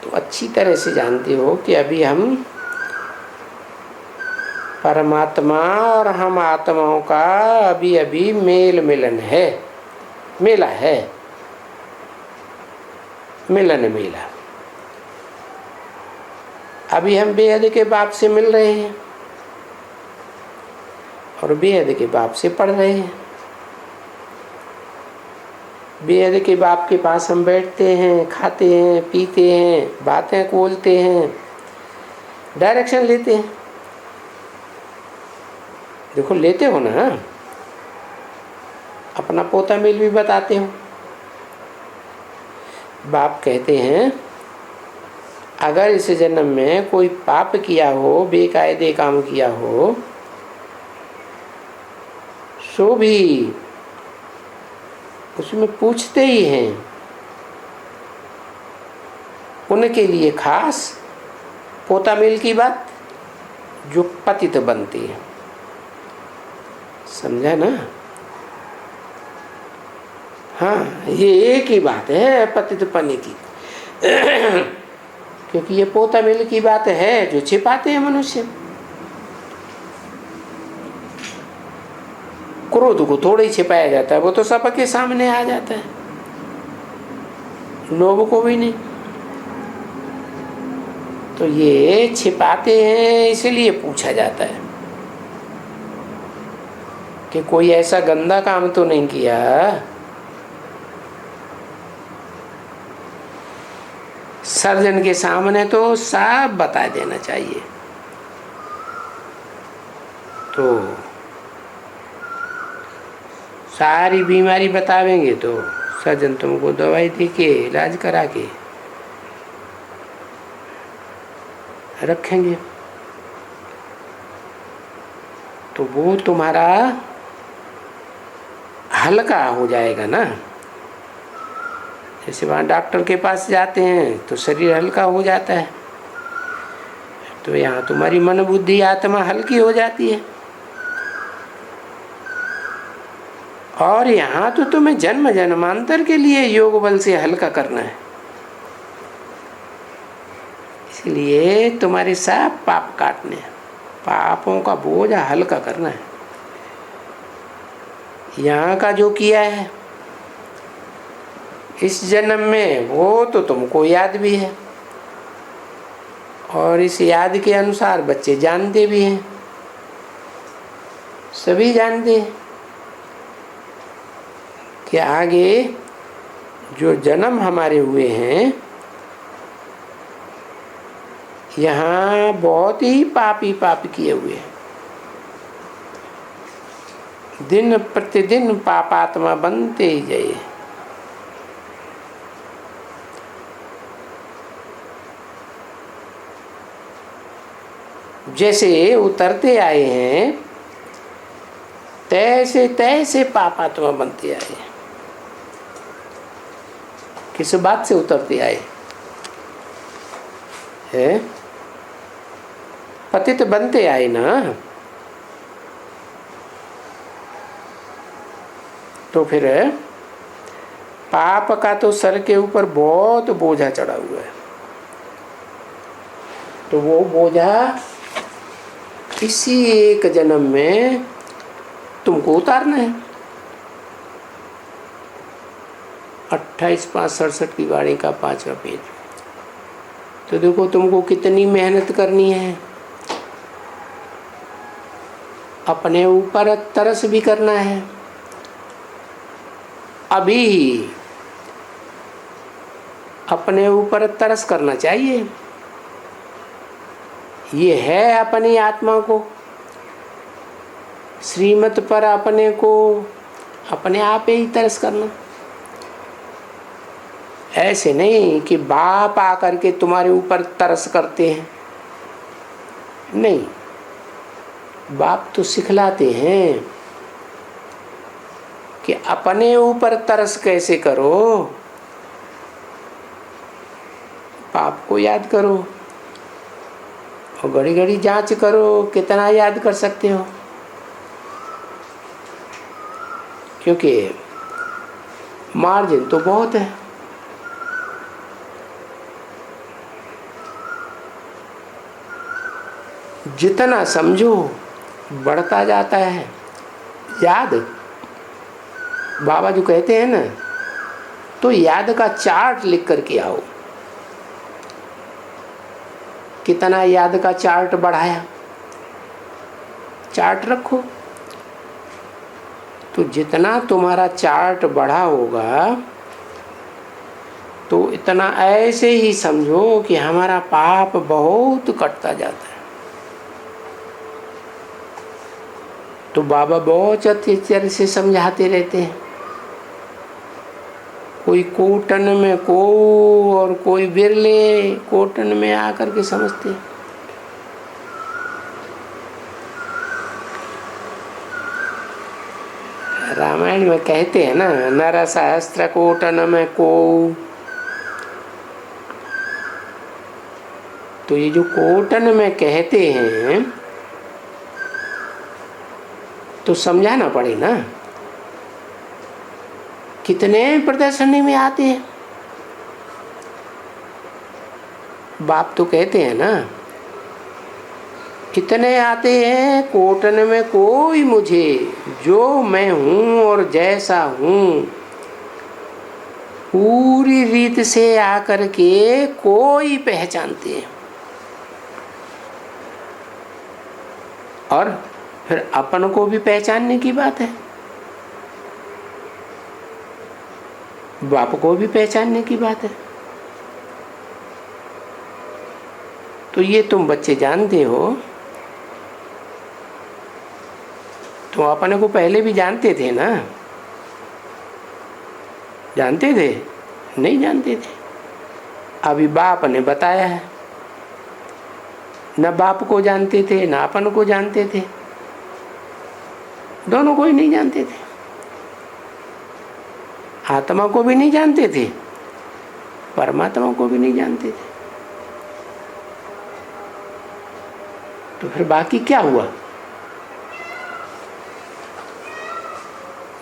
तो अच्छी तरह से जानते हो कि अभी हम परमात्मा और हम आत्माओं का अभी अभी मेल मिलन है, मेला है, मिलन मेला। अभी हम बेहद के बाप से मिल रहे हैं और बेहद के बाप से पढ़ रहे हैं। बेहद के बाप के पास हम बैठते हैं, खाते हैं, पीते हैं, बातें बोलते हैं, डायरेक्शन लेते हैं। देखो लेते हो ना, अपना पोता मेल भी बताते हो। बाप कहते हैं अगर इस जन्म में कोई पाप किया हो, बेकायदे काम किया हो, सो भी उसमें पूछते ही हैं उनके लिए खास पोता मेल की बात जो पतित बनती है। समझा ना। हाँ, ये एक ही बात है पतित पने की क्योंकि ये पोता मेल की बात है जो छिपाते हैं मनुष्य। क्रोध को थोड़ा ही छिपाया जाता है, वो तो सबके सामने आ जाता है, लोभ को भी नहीं। तो ये छिपाते हैं, इसलिए पूछा जाता है कि कोई ऐसा गंदा काम तो नहीं किया। सर्जन के सामने तो सब बता देना चाहिए। तो सारी बीमारी बतावेंगे तो सर्जन तुमको दवाई दे के इलाज करा के रखेंगे, तो वो तुम्हारा हल्का हो जाएगा ना। जैसे वहाँ डॉक्टर के पास जाते हैं तो शरीर हल्का हो जाता है, तो यहाँ तुम्हारी मन बुद्धि आत्मा हल्की हो जाती है। और यहाँ तो तुम्हें जन्म जन्मांतर के लिए योग बल से हल्का करना है, इसलिए तुम्हारे सब पाप काटने हैं, पापों का बोझ हल्का करना है। यहाँ का जो किया है इस जन्म में वो तो तुमको याद भी है, और इस याद के अनुसार बच्चे जानते भी हैं, सभी जानते हैं कि आगे जो जन्म हमारे हुए हैं यहाँ बहुत ही पाप किए हुए हैं। दिन प्रतिदिन पापात्मा बनते ही जाइए। जैसे उतरते आए हैं तैसे तैसे पापात्मा बनते आए हैं। किस बात से उतरते आए हैं? पतित बनते आए ना। तो फिर पाप का तो सर के ऊपर बहुत बोझा चढ़ा हुआ है, तो वो बोझा इसी एक जन्म में तुमको उतारना है। 28-5-67 की वाणी का 5वां पेज। तो देखो तुमको कितनी मेहनत करनी है, अपने ऊपर तरस भी करना है। अभी अपने ऊपर तरस करना चाहिए। ये है अपनी आत्मा को, श्रीमत पर अपने को अपने आप ही तरस करना। ऐसे नहीं कि बाप आकर के तुम्हारे ऊपर तरस करते हैं, नहीं, बाप तो सिखलाते हैं कि अपने ऊपर तरस कैसे करो। पाप को याद करो और घड़ी घड़ी जांच करो कितना याद कर सकते हो, क्योंकि मार्जिन तो बहुत है। जितना समझो बढ़ता जाता है याद। बाबा जो कहते हैं ना, तो याद का चार्ट लिख करके आओ। कितना याद का चार्ट बढ़ाया, चार्ट रखो। तो जितना तुम्हारा चार्ट बढ़ा होगा तो इतना ऐसे ही समझो कि हमारा पाप बहुत कटता जाता है। तो बाबा बहुत अच्छे तरह से समझाते रहते हैं। कोई कोटन में को और कोई बिरले कोटन में आकर के समझते हैं। रामायण में कहते हैं ना, नर सहस्त्र कोटन में को। तो ये जो कोटन में कहते हैं तो समझाना पड़े ना। कितने प्रदर्शनी में आते हैं, बाप तो कहते हैं ना, कितने आते हैं कोटन में कोई मुझे, जो मैं हूँ और जैसा हूँ पूरी रीत से आकर के कोई पहचानते हैं। और फिर अपन को भी पहचानने की बात है, बाप को भी पहचानने की बात है। तो ये तुम बच्चे जानते हो, तो अपने को पहले भी जानते थे ना? जानते थे? नहीं जानते थे। अभी बाप ने बताया है, न बाप को जानते थे न अपन को जानते थे, दोनों को ही नहीं जानते थे। आत्मा को भी नहीं जानते थे, परमात्मा को भी नहीं जानते थे। तो फिर बाकी क्या हुआ?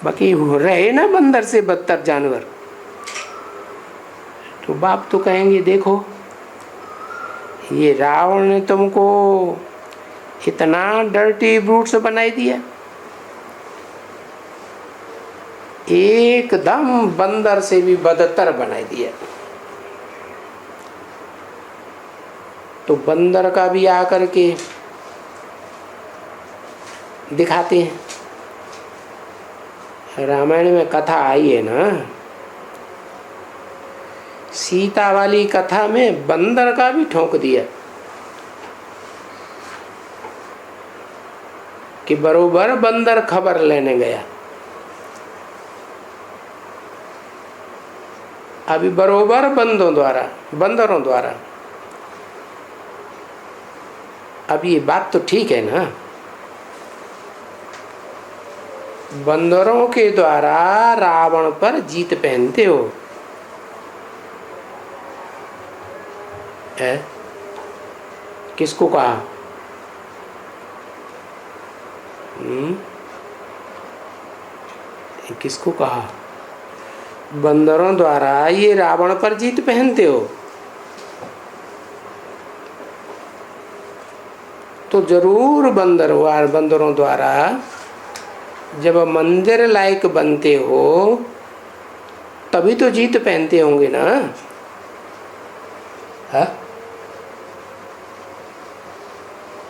बाकी रहे ना बंदर से बदतर जानवर। तो बाप तो कहेंगे देखो ये रावण ने तुमको इतना डर्टी ब्रूट्स बनाई दिया, एकदम बंदर से भी बदतर बनाई दिया। तो बंदर का भी आकर के दिखाते हैं। रामायण में कथा आई है ना, सीता वाली कथा में बंदर का भी ठोक दिया कि बरोबर बंदर खबर लेने गया। अभी बरोबर बंदरों द्वारा। अब ये बात तो ठीक है ना, बंदरों के द्वारा रावण पर जीत पहनते हो। किसको कहा? किसको कहा? बंदरों द्वारा ये रावण पर जीत पहनते हो। तो जरूर बंदरों द्वारा जब मंदिर लायक बनते हो तभी तो जीत पहनते होंगे ना। हा?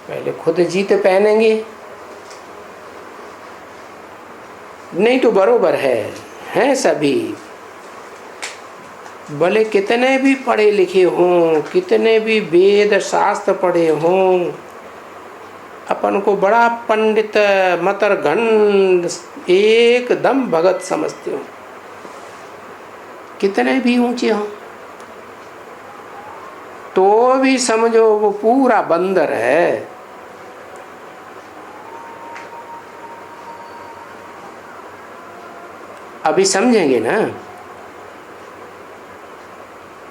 पहले खुद जीत पहनेंगे, नहीं तो बरोबर है सभी, भले कितने भी पढ़े लिखे हों, कितने भी वेद शास्त्र पढ़े हों, अपन को बड़ा पंडित मतरघन एकदम भगत समझते हो, कितने भी ऊंचे हों, तो भी समझो वो पूरा बंदर है। अभी समझेंगे ना,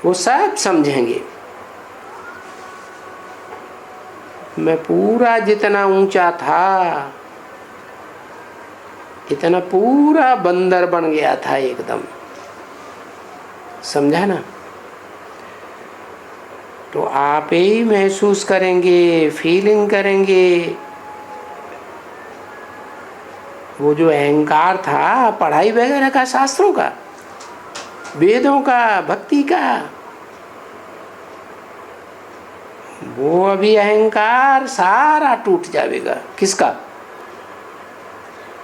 वो सब समझेंगे। मैं पूरा जितना ऊंचा था इतना पूरा बंदर बन गया था एकदम, समझा ना? तो आप ही महसूस करेंगे, फीलिंग करेंगे। वो जो अहंकार था पढ़ाई वगैरह का, शास्त्रों का, वेदों का, भक्ति का, वो अभी अहंकार सारा टूट जाएगा। किसका?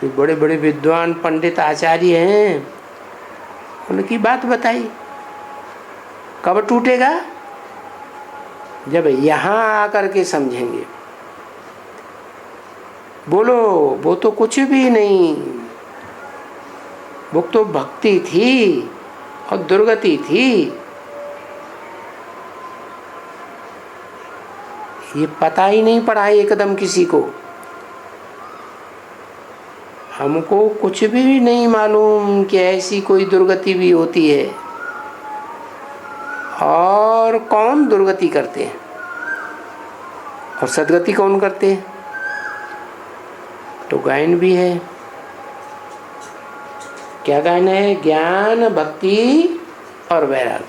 बड़े बड़े विद्वान पंडित आचार्य हैं, उनकी बात बताई। कब टूटेगा? जब यहाँ आकर के समझेंगे। बोलो वो तो कुछ भी नहीं, वो तो भक्ति थी और दुर्गति थी। ये पता ही नहीं पड़ा एकदम किसी को। हमको कुछ भी नहीं मालूम कि ऐसी कोई दुर्गति भी होती है, और कौन दुर्गति करते हैं और सदगति कौन करते हैं। तो गायन भी है, क्या गायन है? ज्ञान, भक्ति और वैराग।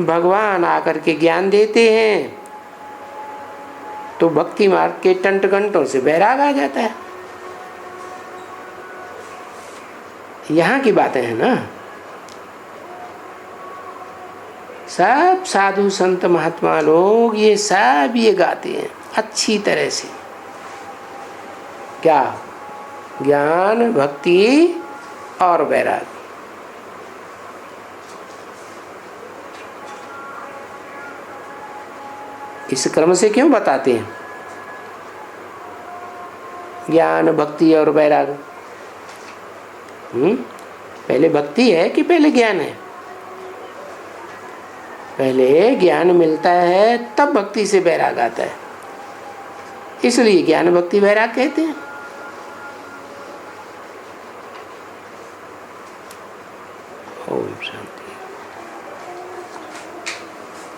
भगवान आकर के ज्ञान देते हैं तो भक्ति मार्ग के टंट घंटों से वैराग आ जाता है। यहाँ की बातें हैं ना। सब साधु संत महात्मा लोग ये सब ये गाते हैं। अच्छी तरह से। क्या? ज्ञान, भक्ति और वैराग्य। इस क्रम से क्यों बताते हैं? ज्ञान, भक्ति और वैराग्य। पहले भक्ति है कि पहले ज्ञान है? पहले ज्ञान मिलता है तब भक्ति से वैराग आता है, इसलिए ज्ञान, भक्ति, वैराग कहते हैं। ओम शांति।